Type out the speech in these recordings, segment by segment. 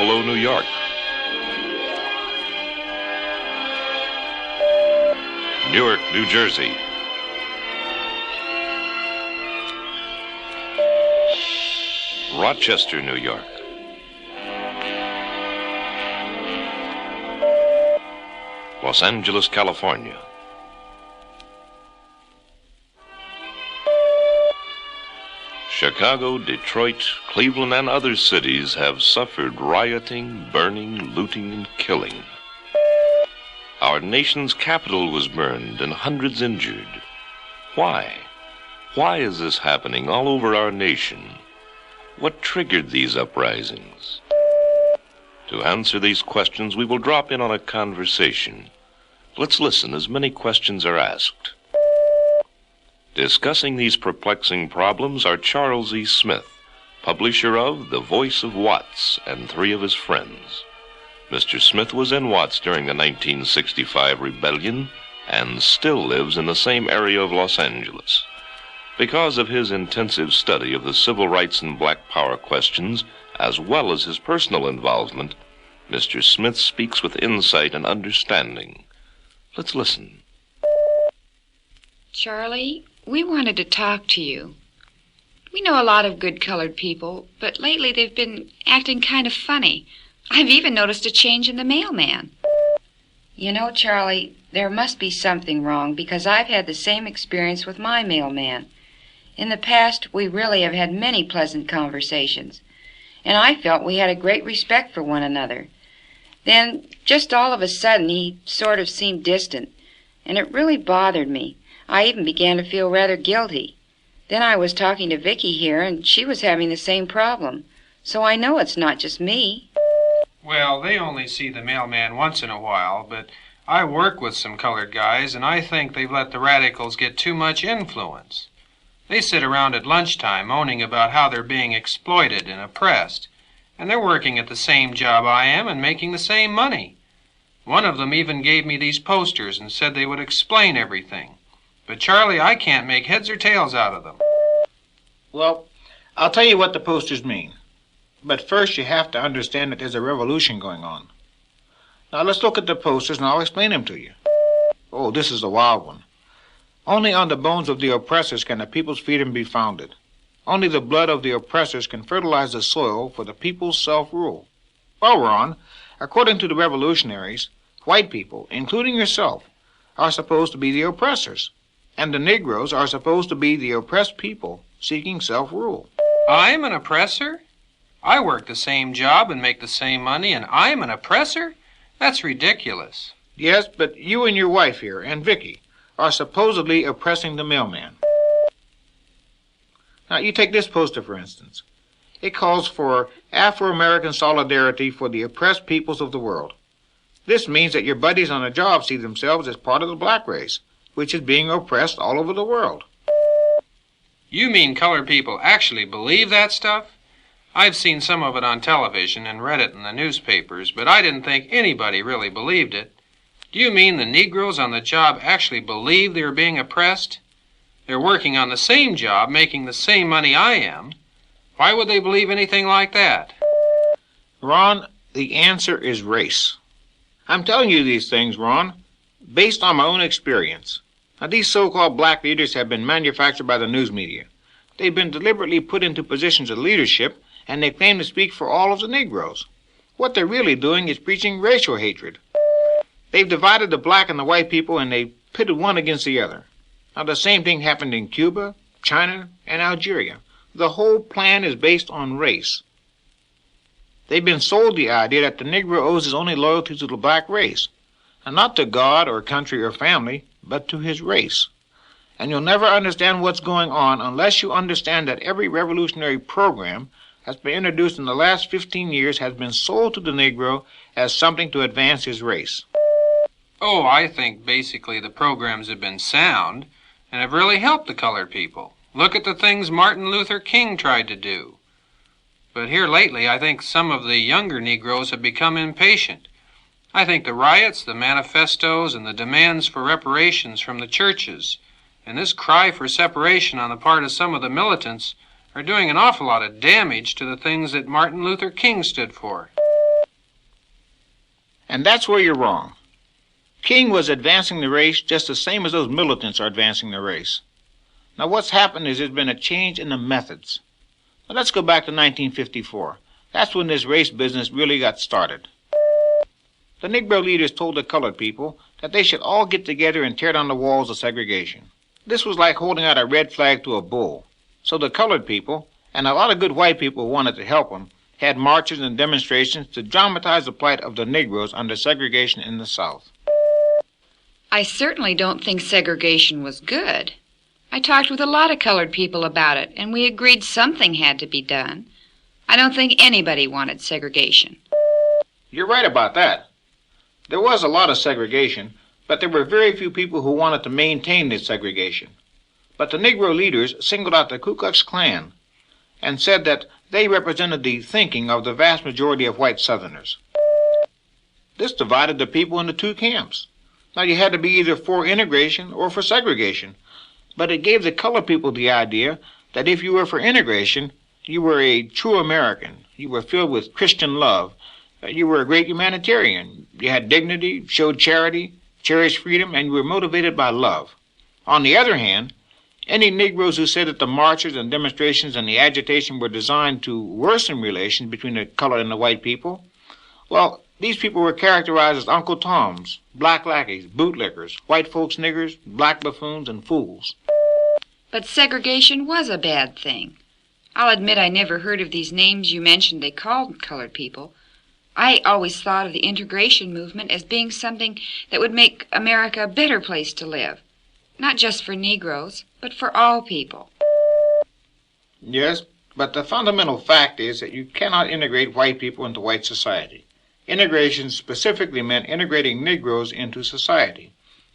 Buffalo, New York. Newark, New Jersey. Rochester, New York. Los Angeles, California. Chicago, Detroit, Cleveland, and other cities have suffered rioting, burning, looting, and killing. Our nation's capital was burned and hundreds injured. Why? Why is this happening all over our nation? What triggered these uprisings? To answer these questions, we will drop in on a conversation. Let's listen as many questions are asked. Discussing these perplexing problems are Charles E. Smith, publisher of The Voice of Watts and three of his friends. Mr. Smith was in Watts during the 1965 rebellion and still lives in the same area of Los Angeles. Because of his intensive study of the civil rights and black power questions, as well as his personal involvement, Mr. Smith speaks with insight and understanding. Let's listen. Charlie, we wanted to talk to you. We know a lot of good colored people, but lately they've been acting kind of funny. I've even noticed a change in the mailman. You know, Charlie, there must be something wrong because I've had the same experience with my mailman. In the past, we really have had many pleasant conversations, and I felt we had a great respect for one another. Then, just all of a sudden, he sort of seemed distant, and it really bothered me. I even began to feel rather guilty. Then I was talking to Vicky here, and she was having the same problem, so I know it's not just me. Well, they only see the mailman once in a while, but I work with some colored guys, and I think they've let the radicals get too much influence. They sit around at lunchtime moaning about how they're being exploited and oppressed, and they're working at the same job I am and making the same money. One of them even gave me these posters and said they would explain everything. But, Charlie, I can't make heads or tails out of them. Well, I'll tell you what the posters mean. But first you have to understand that there's a revolution going on. Now let's look at the posters and I'll explain them to you. Oh, this is a wild one. Only on the bones of the oppressors can the people's freedom be founded. Only the blood of the oppressors can fertilize the soil for the people's self-rule. Well, Ron, according to the revolutionaries, white people, including yourself, are supposed to be the oppressors. And the Negroes are supposed to be the oppressed people seeking self-rule. I'm an oppressor? I work the same job and make the same money, and I'm an oppressor? That's ridiculous. Yes, but you and your wife here, and Vicky, are supposedly oppressing the mailman. Now, you take this poster, for instance. It calls for Afro-American solidarity for the oppressed peoples of the world. This means that your buddies on the job see themselves as part of the black race, which is being oppressed all over the world. You mean colored people actually believe that stuff? I've seen some of it on television and read it in the newspapers, but I didn't think anybody really believed it. Do you mean the Negroes on the job actually believe they are being oppressed? They're working on the same job, making the same money I am. Why would they believe anything like that? Ron, the answer is race. I'm telling you these things, Ron, based on my own experience. Now, these so-called black leaders have been manufactured by the news media. They've been deliberately put into positions of leadership, and they claim to speak for all of the Negroes. What they're really doing is preaching racial hatred. They've divided the black and the white people, and they pitted one against the other. Now, the same thing happened in Cuba, China, and Algeria. The whole plan is based on race. They've been sold the idea that the Negro owes his only loyalty to the black race, and not to God or country or family, but to his race. And you'll never understand what's going on unless you understand that every revolutionary program that's been introduced in the last 15 years has been sold to the Negro as something to advance his race. Oh, I think basically the programs have been sound and have really helped the colored people. Look at the things Martin Luther King tried to do. But here lately, I think some of the younger Negroes have become impatient. I think the riots, the manifestos, and the demands for reparations from the churches, and this cry for separation on the part of some of the militants are doing an awful lot of damage to the things that Martin Luther King stood for. And that's where you're wrong. King was advancing the race just the same as those militants are advancing the race. Now what's happened is there's been a change in the methods. Now let's go back to 1954. That's when this race business really got started. The Negro leaders told the colored people that they should all get together and tear down the walls of segregation. This was like holding out a red flag to a bull. So the colored people, and a lot of good white people who wanted to help them, had marches and demonstrations to dramatize the plight of the Negroes under segregation in the South. I certainly don't think segregation was good. I talked with a lot of colored people about it, and we agreed something had to be done. I don't think anybody wanted segregation. You're right about that. There was a lot of segregation, but there were very few people who wanted to maintain this segregation. But the Negro leaders singled out the Ku Klux Klan and said that they represented the thinking of the vast majority of white Southerners. This divided the people into two camps. Now you had to be either for integration or for segregation, but it gave the colored people the idea that if you were for integration, you were a true American, you were filled with Christian love, you were a great humanitarian, you had dignity, showed charity, cherished freedom, and you were motivated by love. On the other hand, any Negroes who said that the marches and demonstrations and the agitation were designed to worsen relations between the colored and the white people, well, these people were characterized as Uncle Toms, black lackeys, bootlickers, white folks niggers, black buffoons, and fools. But segregation was a bad thing. I'll admit I never heard of these names you mentioned they called colored people. I always thought of the integration movement as being something that would make America a better place to live. Not just for Negroes, but for all people. Yes, but the fundamental fact is that you cannot integrate white people into white society. Integration specifically meant integrating Negroes into society.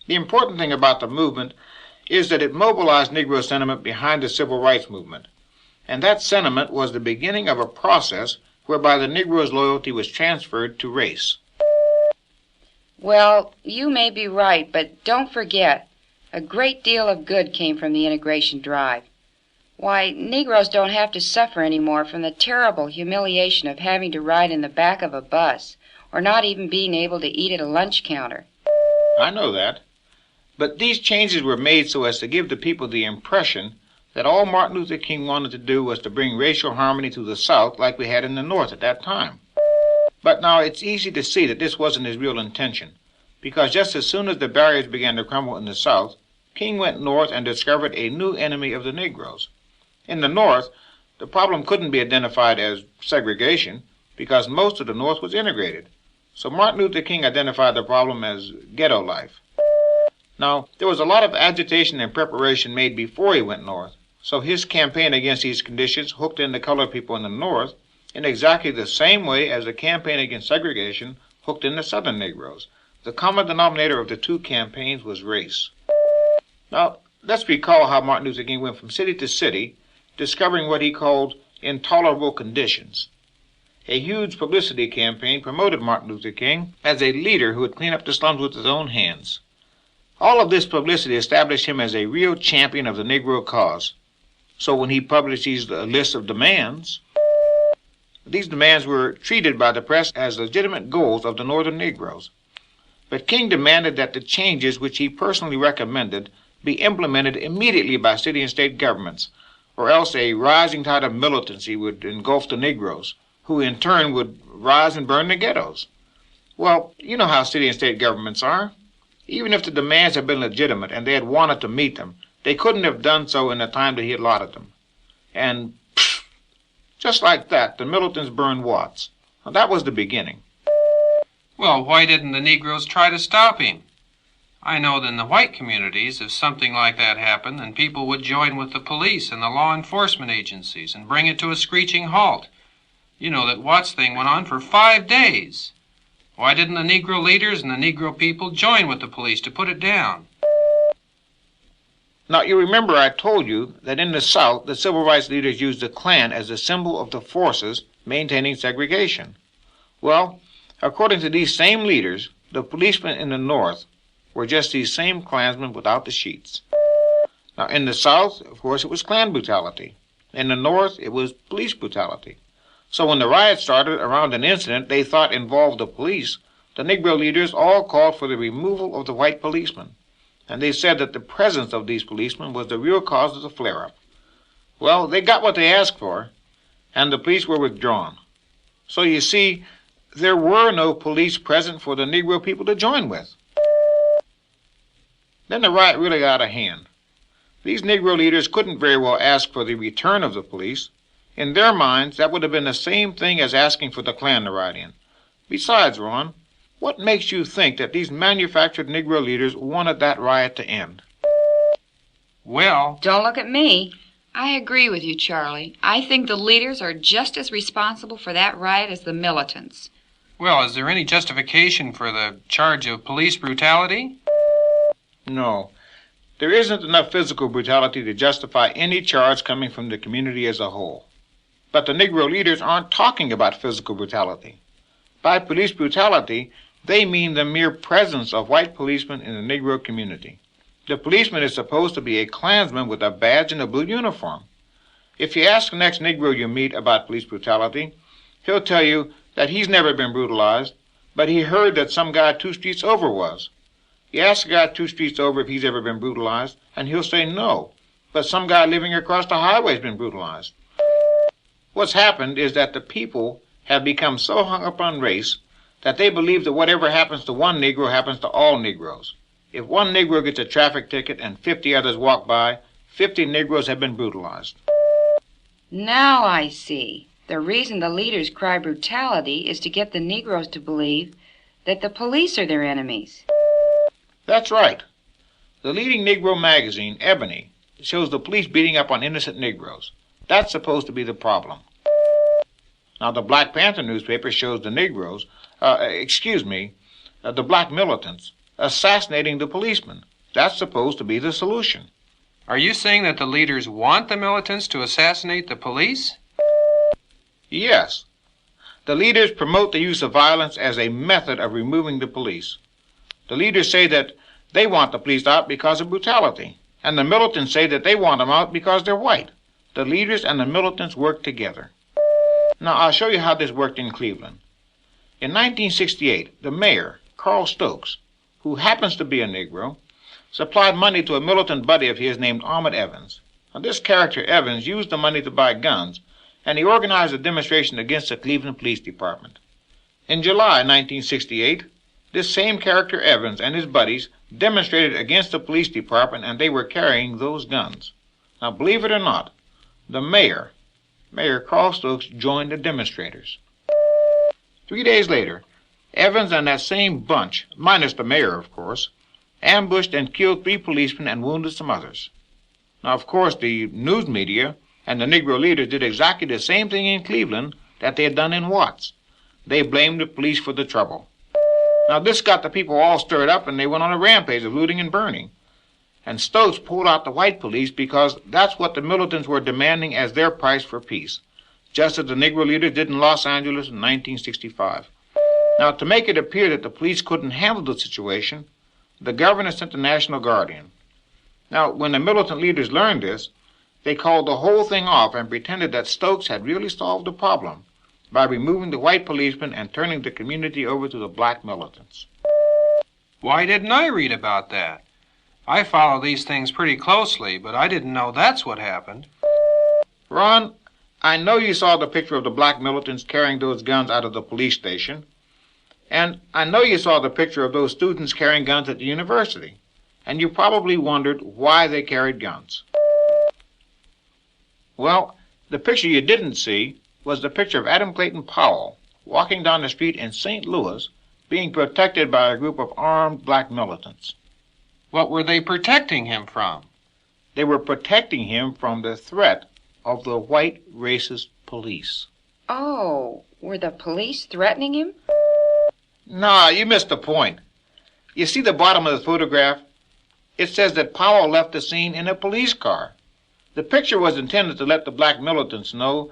The important thing about the movement is that it mobilized Negro sentiment behind the Civil Rights Movement. And that sentiment was the beginning of a process whereby the Negro's loyalty was transferred to race. Well, you may be right, but don't forget, a great deal of good came from the integration drive. Why, Negroes don't have to suffer anymore from the terrible humiliation of having to ride in the back of a bus, or not even being able to eat at a lunch counter. I know that. But these changes were made so as to give the people the impression that all Martin Luther King wanted to do was to bring racial harmony to the South like we had in the North at that time. But now it's easy to see that this wasn't his real intention, because just as soon as the barriers began to crumble in the South, King went north and discovered a new enemy of the Negroes. In the North, the problem couldn't be identified as segregation because most of the North was integrated. So Martin Luther King identified the problem as ghetto life. Now, there was a lot of agitation and preparation made before he went north, so his campaign against these conditions hooked in the colored people in the North in exactly the same way as the campaign against segregation hooked in the Southern Negroes. The common denominator of the two campaigns was race. Now, let's recall how Martin Luther King went from city to city, discovering what he called intolerable conditions. A huge publicity campaign promoted Martin Luther King as a leader who would clean up the slums with his own hands. All of this publicity established him as a real champion of the Negro cause. So when he published these list of demands, these demands were treated by the press as legitimate goals of the Northern Negroes. But King demanded that the changes which he personally recommended be implemented immediately by city and state governments, or else a rising tide of militancy would engulf the Negroes, who in turn would rise and burn the ghettos. Well, you know how city and state governments are. Even if the demands had been legitimate and they had wanted to meet them, they couldn't have done so in the time that he allotted them. And just like that, the militants burned Watts. Now, that was the beginning. Well, why didn't the Negroes try to stop him? I know that in the white communities, if something like that happened, then people would join with the police and the law enforcement agencies and bring it to a screeching halt. You know that Watts thing went on for 5 days. Why didn't the Negro leaders and the Negro people join with the police to put it down? Now, you remember I told you that in the South, the civil rights leaders used the Klan as a symbol of the forces maintaining segregation. Well, according to these same leaders, the policemen in the North were just these same Klansmen without the sheets. Now, in the South, of course, it was Klan brutality. In the North, it was police brutality. So when the riot started around an incident they thought involved the police, the Negro leaders all called for the removal of the white policemen, and they said that the presence of these policemen was the real cause of the flare-up. Well, they got what they asked for, and the police were withdrawn. So you see, there were no police present for the Negro people to join with. Then the riot really got out of hand. These Negro leaders couldn't very well ask for the return of the police. In their minds, that would have been the same thing as asking for the Klan to ride in. Besides, Ron, what makes you think that these manufactured Negro leaders wanted that riot to end? Well, Don't look at me. I agree with you, Charlie. I think the leaders are just as responsible for that riot as the militants. well, is there any justification for the charge of police brutality? No. There isn't enough physical brutality to justify any charge coming from the community as a whole. But the Negro leaders aren't talking about physical brutality. By police brutality, they mean the mere presence of white policemen in the Negro community. The policeman is supposed to be a Klansman with a badge and a blue uniform. If you ask the next Negro you meet about police brutality, he'll tell you that he's never been brutalized, but he heard that some guy 2 streets over was. You ask a guy 2 streets over if he's ever been brutalized, and he'll say no, but some guy living across the highway has been brutalized. What's happened is that the people have become so hung up on race that they believe that whatever happens to one Negro happens to all Negroes. If one Negro gets a traffic ticket and 50 others walk by, 50 Negroes have been brutalized. Now I see. The reason the leaders cry brutality is to get the Negroes to believe that the police are their enemies. That's right. The leading Negro magazine, Ebony, shows the police beating up on innocent Negroes. That's supposed to be the problem. Now, the Black Panther newspaper shows the Negroes, the black militants, assassinating the policemen. That's supposed to be the solution. Are you saying that the leaders want the militants to assassinate the police? Yes. The leaders promote the use of violence as a method of removing the police. The leaders say that they want the police out because of brutality, and the militants say that they want them out because they're white. The leaders and the militants work together. Now, I'll show you how this worked in Cleveland. In 1968, the mayor, Carl Stokes, who happens to be a Negro, supplied money to a militant buddy of his named Ahmed Evans. Now, this character Evans used the money to buy guns, and he organized a demonstration against the Cleveland Police Department. In July 1968, this same character Evans and his buddies demonstrated against the police department, and they were carrying those guns. Now, believe it or not, the Mayor Carl Stokes, joined the demonstrators. 3 days later, Evans and that same bunch, minus the mayor, of course, ambushed and killed 3 policemen and wounded some others. Now, of course, the news media and the Negro leaders did exactly the same thing in Cleveland that they had done in Watts. They blamed the police for the trouble. Now, this got the people all stirred up, and they went on a rampage of looting and burning. And Stokes pulled out the white police because that's what the militants were demanding as their price for peace, just as the Negro leaders did in Los Angeles in 1965. Now, to make it appear that the police couldn't handle the situation, the governor sent the National Guard in. Now, when the militant leaders learned this, they called the whole thing off and pretended that Stokes had really solved the problem by removing the white policemen and turning the community over to the black militants. Why didn't I read about that? I follow these things pretty closely, but I didn't know that's what happened. Ron, I know you saw the picture of the black militants carrying those guns out of the police station, and I know you saw the picture of those students carrying guns at the university, and you probably wondered why they carried guns. Well, the picture you didn't see was the picture of Adam Clayton Powell walking down the street in St. Louis being protected by a group of armed black militants. What were they protecting him from? They were protecting him from the threat of the white racist police. Oh, were the police threatening him? Nah, you missed the point. You see the bottom of the photograph? It says that Powell left the scene in a police car. The picture was intended to let the black militants know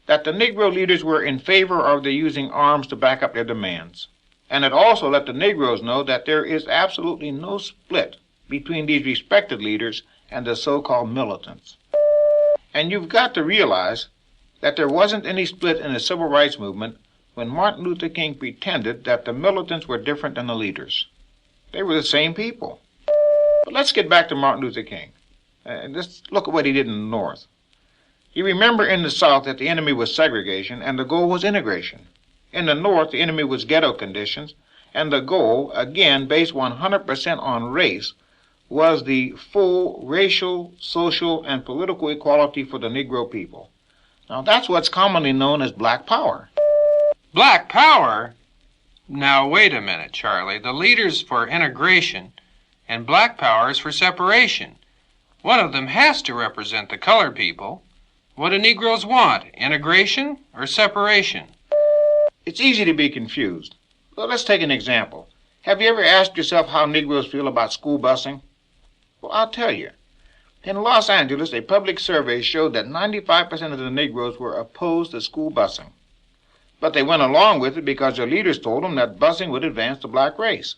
that the Negro leaders were in favor of their using arms to back up their demands. And it also let the Negroes know that there is absolutely no split between these respected leaders and the so-called militants. And you've got to realize that there wasn't any split in the Civil Rights Movement when Martin Luther King pretended that the militants were different than the leaders. They were the same people. But let's get back to Martin Luther King. Let's look at what he did in the North. You remember in the South that the enemy was segregation and the goal was integration. In the North, the enemy was ghetto conditions, and the goal, again based 100% on race, was the full racial, social, and political equality for the Negro people. Now that's what's commonly known as black power. Black power? Now, wait a minute, Charlie. The leader's for integration, and black power is for separation. One of them has to represent the colored people. What do Negroes want, integration or separation? It's easy to be confused. Well, let's take an example. Have you ever asked yourself how Negroes feel about school busing? Well, I'll tell you. In Los Angeles, a public survey showed that 95% of the Negroes were opposed to school busing. But they went along with it because their leaders told them that busing would advance the black race.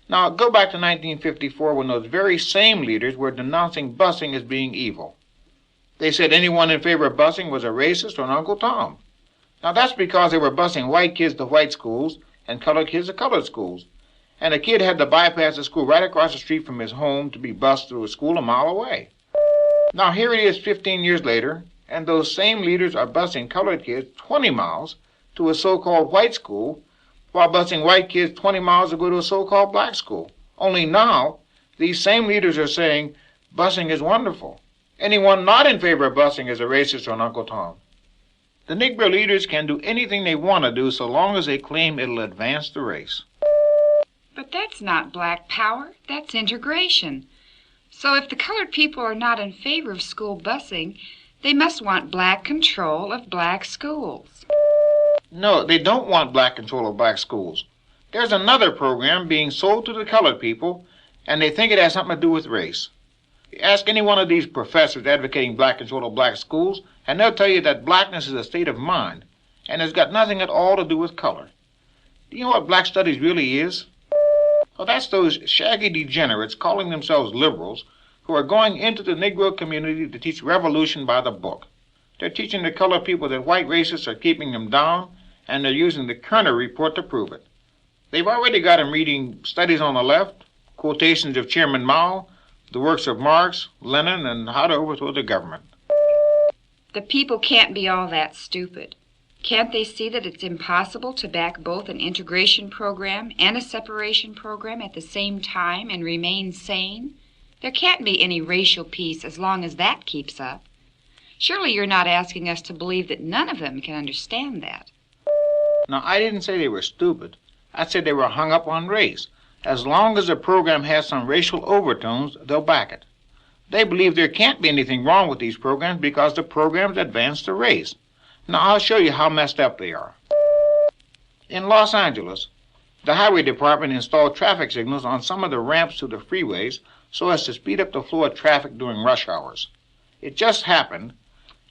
Now, go back to 1954 when those very same leaders were denouncing busing as being evil. They said anyone in favor of busing was a racist or an Uncle Tom. Now, that's because they were busing white kids to white schools and colored kids to colored schools. And a kid had to bypass the school right across the street from his home to be bused through a school a mile away. Now, here it is 15 years later, and those same leaders are busing colored kids 20 miles to a so-called white school, while busing white kids 20 miles to go to a so-called black school. Only now, these same leaders are saying busing is wonderful. Anyone not in favor of busing is a racist or an Uncle Tom. The Negro leaders can do anything they want to do so long as they claim it'll advance the race. But that's not black power, that's integration. So if the colored people are not in favor of school busing, they must want black control of black schools. No, they don't want black control of black schools. There's another program being sold to the colored people, and they think it has something to do with race. Ask any one of these professors advocating black control of black schools, and they'll tell you that blackness is a state of mind, and it's got nothing at all to do with color. Do you know what black studies really is? Well, that's those shaggy degenerates calling themselves liberals who are going into the Negro community to teach revolution by the book. They're teaching the colored people that white racists are keeping them down, and they're using the Kerner report to prove it. They've already got them reading studies on the left, quotations of Chairman Mao, the works of Marx, Lenin, and how to overthrow the government. The people can't be all that stupid. Can't they see that it's impossible to back both an integration program and a separation program at the same time and remain sane? There can't be any racial peace as long as that keeps up. Surely you're not asking us to believe that none of them can understand that. Now, I didn't say they were stupid. I said they were hung up on race. As long as the program has some racial overtones, they'll back it. They believe there can't be anything wrong with these programs because the programs advance the race. Now, I'll show you how messed up they are. In Los Angeles, the highway department installed traffic signals on some of the ramps to the freeways so as to speed up the flow of traffic during rush hours. It just happened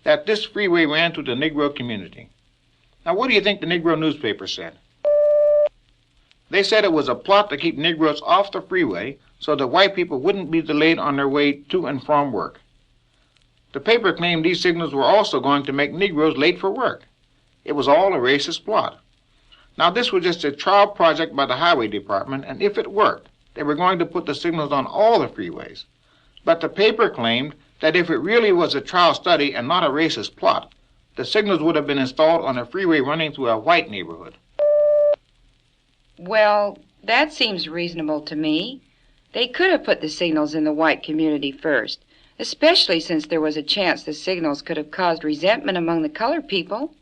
that this freeway ran through the Negro community. Now, what do you think the Negro newspaper said? They said it was a plot to keep Negroes off the freeway so that white people wouldn't be delayed on their way to and from work. The paper claimed these signals were also going to make Negroes late for work. It was all a racist plot. Now, this was just a trial project by the highway department, and if it worked, they were going to put the signals on all the freeways. But the paper claimed that if it really was a trial study and not a racist plot, the signals would have been installed on a freeway running through a white neighborhood. Well, that seems reasonable to me. They could have put the signals in the white community first, especially since there was a chance the signals could have caused resentment among the colored people.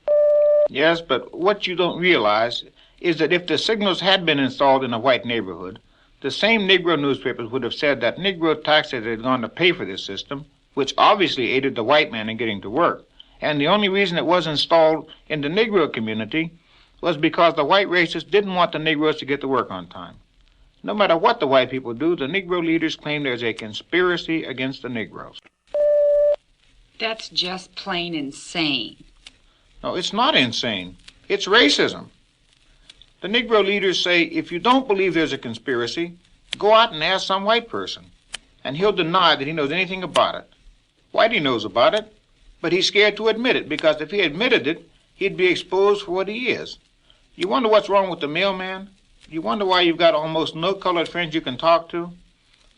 Yes, but what you don't realize is that if the signals had been installed in a white neighborhood, the same Negro newspapers would have said that Negro taxes had gone to pay for this system, which obviously aided the white man in getting to work. And the only reason it was installed in the Negro community was because the white racists didn't want the Negroes to get to work on time. No matter what the white people do, the Negro leaders claim there's a conspiracy against the Negroes. That's just plain insane. No, it's not insane. It's racism. The Negro leaders say, if you don't believe there's a conspiracy, go out and ask some white person, and he'll deny that he knows anything about it. Whitey knows about it, but he's scared to admit it, because if he admitted it, he'd be exposed for what he is, You wonder what's wrong with the mailman? You wonder why you've got almost no colored friends you can talk to?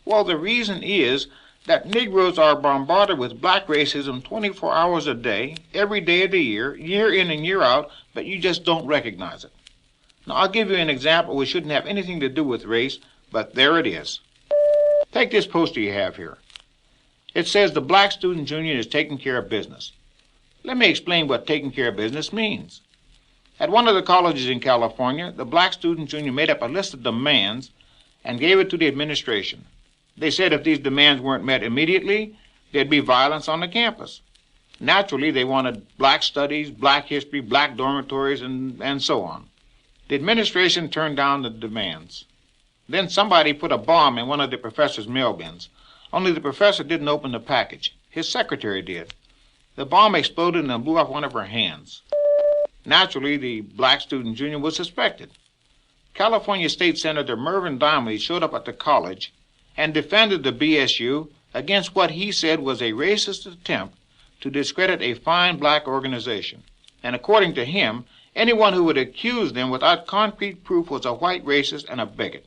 Well, the reason is that Negroes are bombarded with black racism 24 hours a day, every day of the year in and year out, but you just don't recognize it. Now, I'll give you an example which shouldn't have anything to do with race, but there it is. Take this poster you have here. It says the Black Students Union is taking care of business. Let me explain what taking care of business means. At one of the colleges in California, the Black Students Union made up a list of demands and gave it to the administration. They said if these demands weren't met immediately, there'd be violence on the campus. Naturally, they wanted black studies, black history, black dormitories, and so on. The administration turned down the demands. Then somebody put a bomb in one of the professor's mail bins. Only the professor didn't open the package. His secretary did. The bomb exploded and blew off one of her hands. Naturally, the Black Students Union was suspected. California State Senator Mervyn Donnelly showed up at the college and defended the BSU against what he said was a racist attempt to discredit a fine black organization. And according to him, anyone who would accuse them without concrete proof was a white racist and a bigot.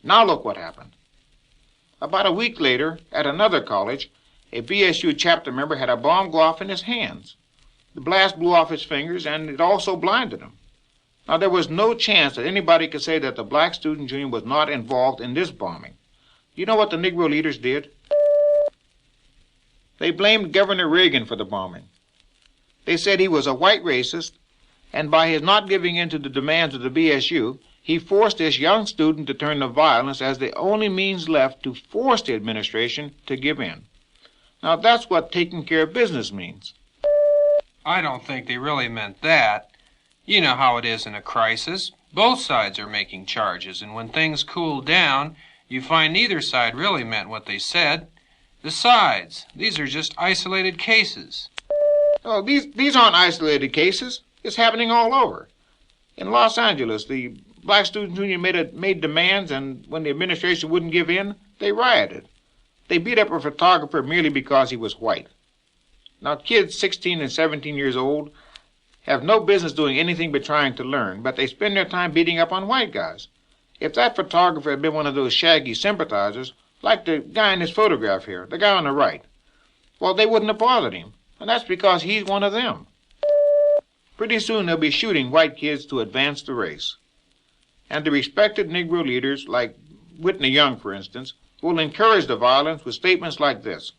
Now look what happened. About a week later, at another college, a BSU chapter member had a bomb go off in his hands. The blast blew off his fingers, and it also blinded him. Now, there was no chance that anybody could say that the Black Students Union was not involved in this bombing. You know what the Negro leaders did? They blamed Governor Reagan for the bombing. They said he was a white racist, and by his not giving in to the demands of the BSU, he forced this young student to turn to violence as the only means left to force the administration to give in. Now, that's what taking care of business means. I don't think they really meant that. You know how it is in a crisis. Both sides are making charges, and when things cool down, you find neither side really meant what they said. Besides, these are just isolated cases. Oh, these aren't isolated cases. It's happening all over. In Los Angeles, the Black Students Union made demands, and when the administration wouldn't give in, they rioted. They beat up a photographer merely because he was white. Now, kids 16 and 17 years old have no business doing anything but trying to learn, but they spend their time beating up on white guys. If that photographer had been one of those shaggy sympathizers, like the guy in this photograph here, the guy on the right, well, they wouldn't have bothered him, and that's because he's one of them. Pretty soon they'll be shooting white kids to advance the race. And the respected Negro leaders, like Whitney Young, for instance, will encourage the violence with statements like this.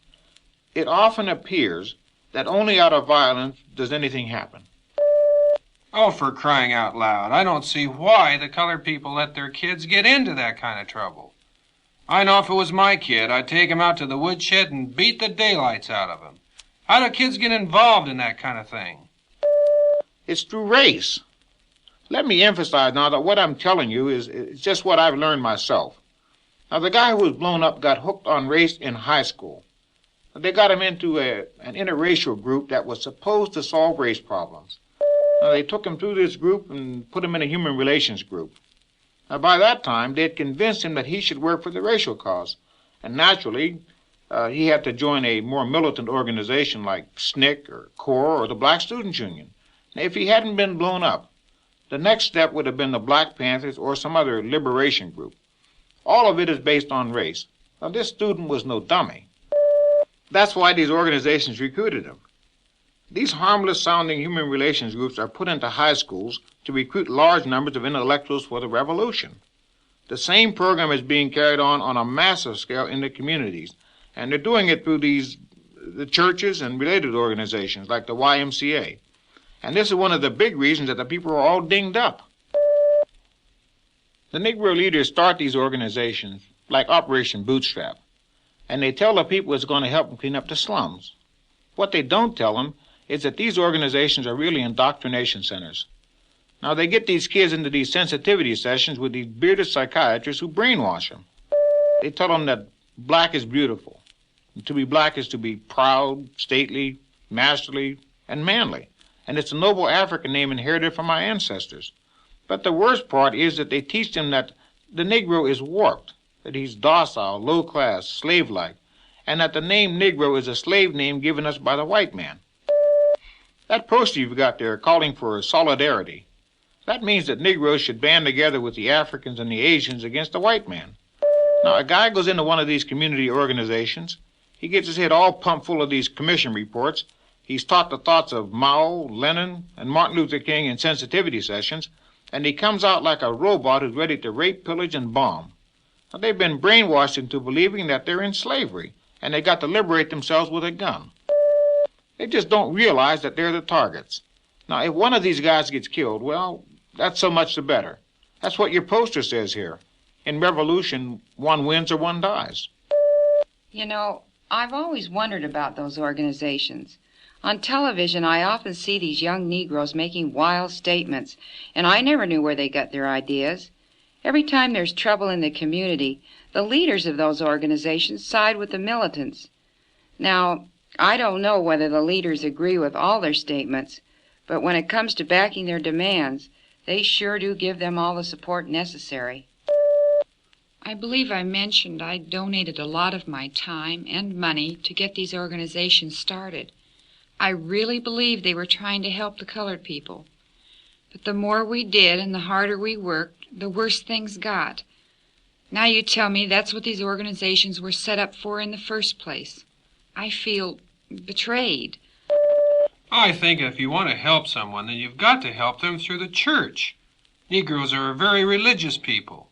It often appears that only out of violence does anything happen. Oh, for crying out loud, I don't see why the colored people let their kids get into that kind of trouble. I know if it was my kid, I'd take him out to the woodshed and beat the daylights out of him. How do kids get involved in that kind of thing? It's through race. Let me emphasize now that what I'm telling you is just what I've learned myself. Now, the guy who was blown up got hooked on race in high school. They got him into an interracial group that was supposed to solve race problems. Now, they took him through this group and put him in a human relations group. Now, by that time, they had convinced him that he should work for the racial cause. And naturally, he had to join a more militant organization like SNCC or CORE or the Black Students Union. Now, if he hadn't been blown up, the next step would have been the Black Panthers or some other liberation group. All of it is based on race. Now, this student was no dummy. That's why these organizations recruited him. These harmless-sounding human relations groups are put into high schools to recruit large numbers of intellectuals for the revolution. The same program is being carried on a massive scale in the communities, and they're doing it through the churches and related organizations like the YMCA. And this is one of the big reasons that the people are all dinged up. The Negro leaders start these organizations like Operation Bootstrap, and they tell the people it's going to help them clean up the slums. What they don't tell them is that these organizations are really indoctrination centers. Now, they get these kids into these sensitivity sessions with these bearded psychiatrists who brainwash them. They tell them that black is beautiful. And to be black is to be proud, stately, masterly, and manly. And it's a noble African name inherited from our ancestors. But the worst part is that they teach them that the Negro is warped, that he's docile, low-class, slave-like, and that the name Negro is a slave name given us by the white man. That poster you've got there calling for solidarity, That means that Negroes should band together with the Africans and the Asians against the white man. Now, a guy goes into one of these community organizations. He gets his head all pumped full of these commission reports. He's taught the thoughts of Mao, Lenin, and Martin Luther King in sensitivity sessions, and he comes out like a robot who's ready to rape, pillage, and bomb. Now, they've been brainwashed into believing that they're in slavery, and they got to liberate themselves with a gun. They just don't realize that they're the targets. Now, if one of these guys gets killed, well, that's so much the better. That's what your poster says here. In revolution, one wins or one dies. You know, I've always wondered about those organizations. On television, I often see these young Negroes making wild statements, and I never knew where they got their ideas. Every time there's trouble in the community, the leaders of those organizations side with the militants. Now, I don't know whether the leaders agree with all their statements, but when it comes to backing their demands, they sure do give them all the support necessary. I believe I mentioned I donated a lot of my time and money to get these organizations started. I really believed they were trying to help the colored people. But the more we did and the harder we worked, the worse things got. Now you tell me that's what these organizations were set up for in the first place. I feel betrayed. I think if you want to help someone, then you've got to help them through the church. Negroes are a very religious people.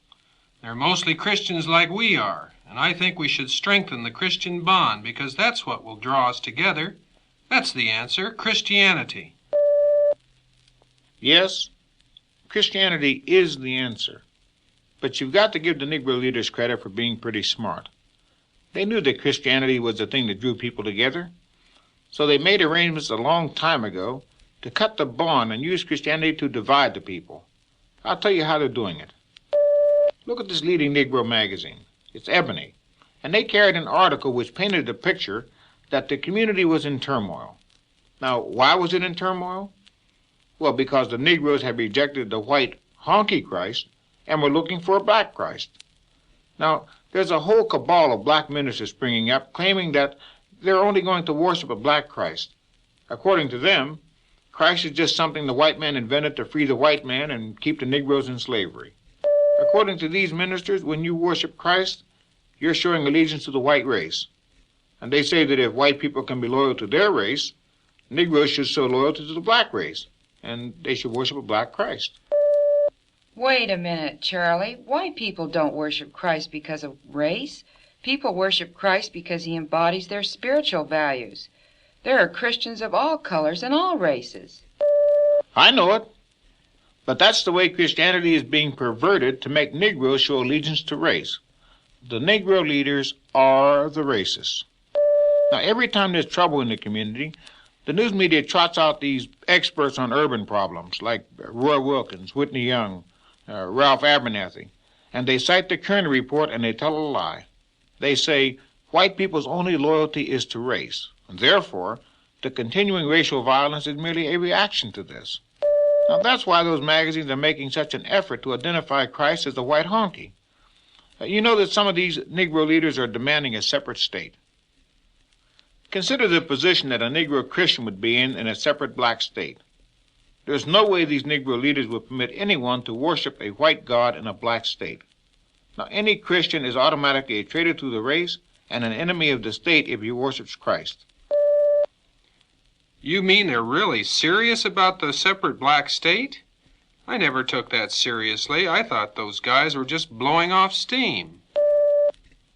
They're mostly Christians like we are, and I think we should strengthen the Christian bond because that's what will draw us together. That's the answer, Christianity. Yes, Christianity is the answer. But you've got to give the Negro leaders credit for being pretty smart. They knew that Christianity was the thing that drew people together, so they made arrangements a long time ago to cut the bond and use Christianity to divide the people. I'll tell you how they're doing it. Look at this leading Negro magazine. It's Ebony, and they carried an article which painted a picture that the community was in turmoil. Now, why was it in turmoil? Well, because the Negroes had rejected the white honky Christ and were looking for a black Christ. Now, there's a whole cabal of black ministers springing up claiming that they're only going to worship a black Christ. According to them, Christ is just something the white man invented to free the white man and keep the Negroes in slavery. According to these ministers, when you worship Christ, you're showing allegiance to the white race. And they say that if white people can be loyal to their race, Negroes should show loyalty to the black race, and they should worship a black Christ. Wait a minute, Charlie. White people don't worship Christ because of race. People worship Christ because he embodies their spiritual values. There are Christians of all colors and all races. I know it. But that's the way Christianity is being perverted to make Negroes show allegiance to race. The Negro leaders are the racists. Now, every time there's trouble in the community, the news media trots out these experts on urban problems like Roy Wilkins, Whitney Young, Ralph Abernathy, and they cite the Kearney report and they tell a lie. They say white people's only loyalty is to race, and therefore the continuing racial violence is merely a reaction to this. Now, that's why those magazines are making such an effort to identify Christ as the white honky. You know that some of these Negro leaders are demanding a separate state. Consider the position that a Negro Christian would be in a separate black state. There's no way these Negro leaders would permit anyone to worship a white God in a black state. Now, any Christian is automatically a traitor to the race and an enemy of the state if he worships Christ. You mean they're really serious about the separate black state? I never took that seriously. I thought those guys were just blowing off steam.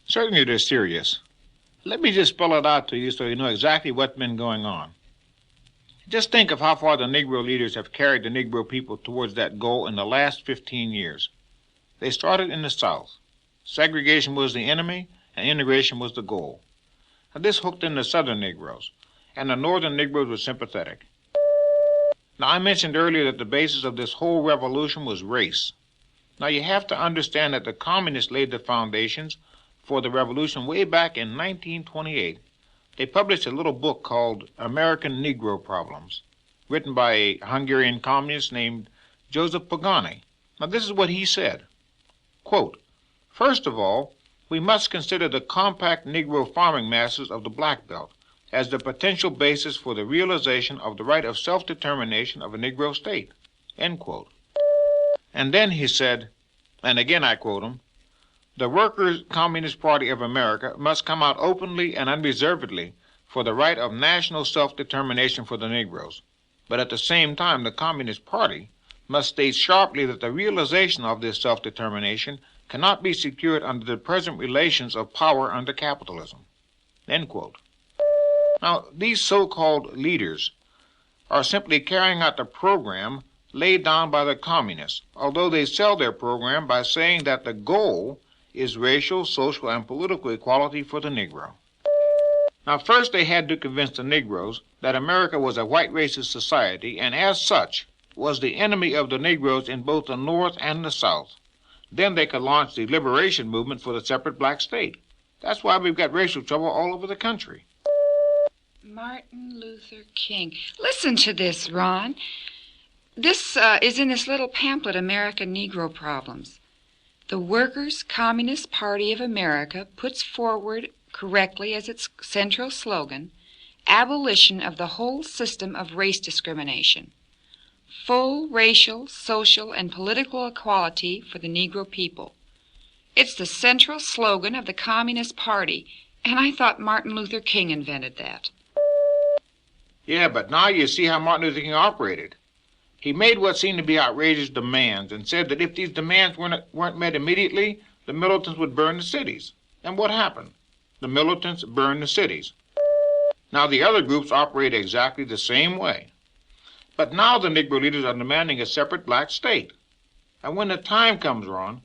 Certainly they're serious. Let me just spell it out to you so you know exactly what's been going on. Just think of how far the Negro leaders have carried the Negro people towards that goal in the last 15 years. They started in the South. Segregation was the enemy, and integration was the goal. Now, this hooked in the Southern Negroes, and the Northern Negroes were sympathetic. Now, I mentioned earlier that the basis of this whole revolution was race. Now, you have to understand that the communists laid the foundations for the revolution way back in 1928. They published a little book called American Negro Problems, written by a Hungarian communist named Joseph Pagani. Now, this is what he said. Quote, "First of all, we must consider the compact Negro farming masses of the Black Belt as the potential basis for the realization of the right of self-determination of a Negro state." End quote. And then he said, and again I quote him, "The Workers' Communist Party of America must come out openly and unreservedly for the right of national self-determination for the Negroes. But at the same time, the Communist Party must state sharply that the realization of this self-determination cannot be secured under the present relations of power under capitalism." End quote. Now, these so-called leaders are simply carrying out the program laid down by the communists, although they sell their program by saying that the goal is racial, social, and political equality for the Negro. Now, first they had to convince the Negroes that America was a white racist society and as such was the enemy of the Negroes in both the North and the South. Then they could launch the liberation movement for the separate black state. That's why we've got racial trouble all over the country. Martin Luther King. Listen to this, Ron. This is in this little pamphlet, American Negro Problems. The Workers' Communist Party of America puts forward correctly as its central slogan, abolition of the whole system of race discrimination, full racial, social, and political equality for the Negro people. It's the central slogan of the Communist Party, and I thought Martin Luther King invented that. Yeah, but now you see how Martin Luther King operated. He made what seemed to be outrageous demands and said that if these demands weren't met immediately, the militants would burn the cities. And what happened? The militants burned the cities. Now the other groups operate exactly the same way. But now the Negro leaders are demanding a separate black state. And when the time comes, Ron,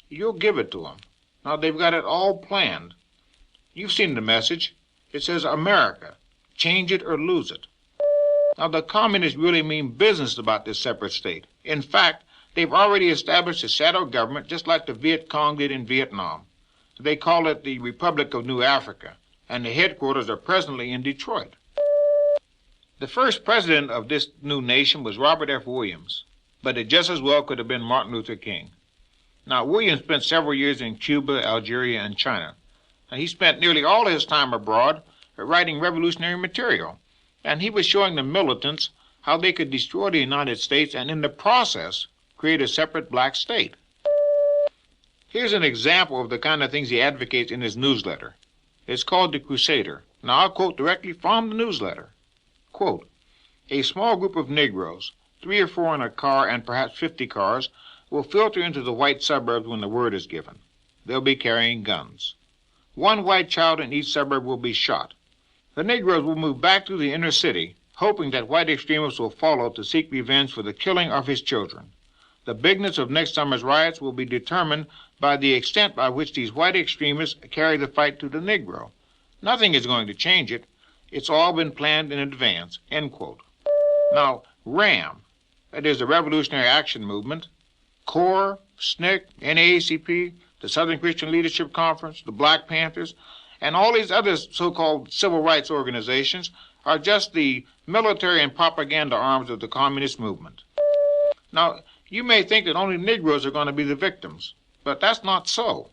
you'll give it to them. Now they've got it all planned. You've seen the message. It says, America, change it or lose it. Now the communists really mean business about this separate state. In fact, they've already established a shadow government just like the Viet Cong did in Vietnam. They call it the Republic of New Africa, and the headquarters are presently in Detroit. The first president of this new nation was Robert F. Williams, but it just as well could have been Martin Luther King. Now, Williams spent several years in Cuba, Algeria, and China. And he spent nearly all his time abroad writing revolutionary material, and he was showing the militants how they could destroy the United States and in the process create a separate black state. Here's an example of the kind of things he advocates in his newsletter. It's called The Crusader. Now I'll quote directly from the newsletter. Quote, "A small group of Negroes, 3 or 4 in a car and perhaps 50 cars, will filter into the white suburbs when the word is given. They'll be carrying guns. One white child in each suburb will be shot. The Negroes will move back to the inner city, hoping that white extremists will follow to seek revenge for the killing of his children. The bigness of next summer's riots will be determined by the extent by which these white extremists carry the fight to the Negro. Nothing is going to change it. It's all been planned in advance." End quote. Now, RAM, that is the Revolutionary Action Movement, CORE, SNCC, NAACP, the Southern Christian Leadership Conference, the Black Panthers, and all these other so-called civil rights organizations are just the military and propaganda arms of the communist movement. Now, you may think that only Negroes are going to be the victims, but that's not so.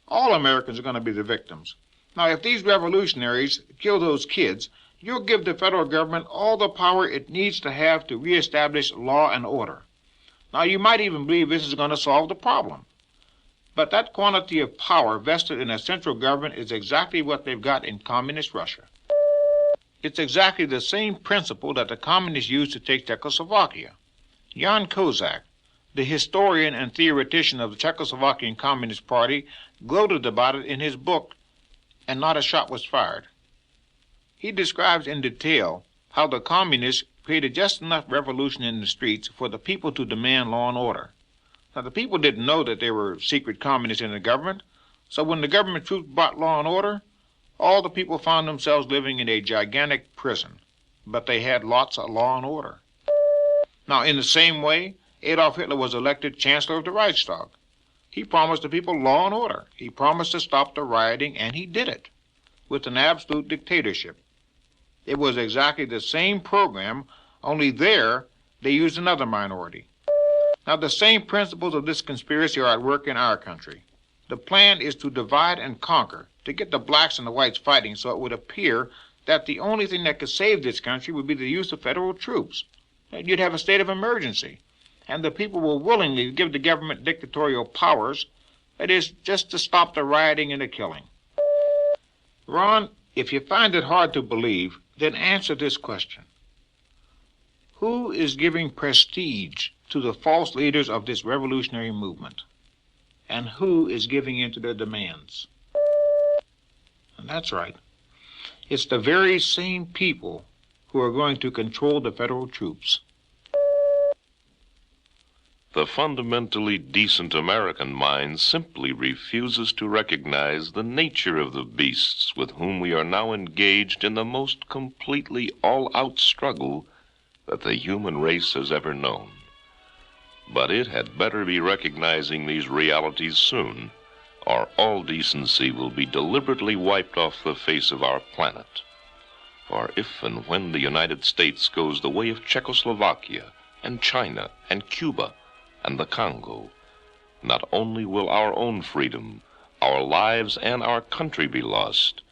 All Americans are going to be the victims. Now, if these revolutionaries kill those kids, you'll give the federal government all the power it needs to have to reestablish law and order. Now, you might even believe this is going to solve the problem. But that quantity of power vested in a central government is exactly what they've got in communist Russia. It's exactly the same principle that the communists used to take Czechoslovakia. Jan Kozak, the historian and theoretician of the Czechoslovakian Communist Party, gloated about it in his book, And Not a Shot Was Fired. He describes in detail how the communists created just enough revolution in the streets for the people to demand law and order. Now, the people didn't know that there were secret communists in the government, so when the government troops brought law and order, all the people found themselves living in a gigantic prison, but they had lots of law and order. Now, in the same way, Adolf Hitler was elected Chancellor of the Reichstag. He promised the people law and order. He promised to stop the rioting, and he did it, with an absolute dictatorship. It was exactly the same program, only there they used another minority. Now, the same principles of this conspiracy are at work in our country. The plan is to divide and conquer, to get the blacks and the whites fighting so it would appear that the only thing that could save this country would be the use of federal troops. You'd have a state of emergency. and the people will willingly give the government dictatorial powers, that is, just to stop the rioting and the killing. Ron, if you find it hard to believe, then answer this question. Who is giving prestige to the false leaders of this revolutionary movement? And who is giving in to their demands? And that's right. It's the very same people who are going to control the federal troops. The fundamentally decent American mind simply refuses to recognize the nature of the beasts with whom we are now engaged in the most completely all-out struggle that the human race has ever known. But it had better be recognizing these realities soon, or all decency will be deliberately wiped off the face of our planet. For if and when the United States goes the way of Czechoslovakia and China and Cuba and the Congo, not only will our own freedom, our lives, and our country be lost,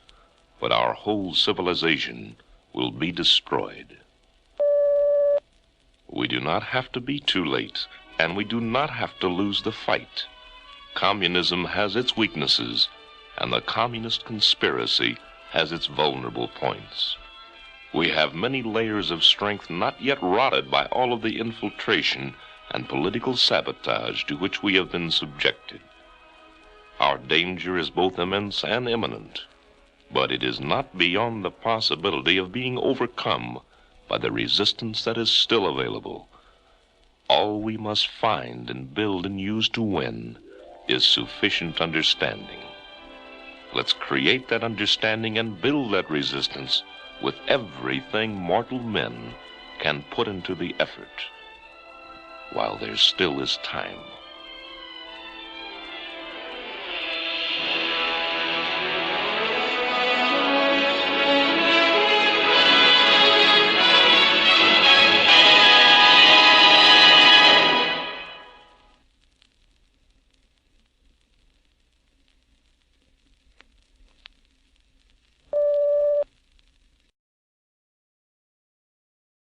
but our whole civilization will be destroyed. We do not have to be too late, and we do not have to lose the fight. Communism has its weaknesses, and the communist conspiracy has its vulnerable points. We have many layers of strength not yet rotted by all of the infiltration and political sabotage to which we have been subjected. Our danger is both immense and imminent, but it is not beyond the possibility of being overcome by the resistance that is still available. All we must find and build and use to win is sufficient understanding. Let's create that understanding and build that resistance with everything mortal men can put into the effort while there still is time.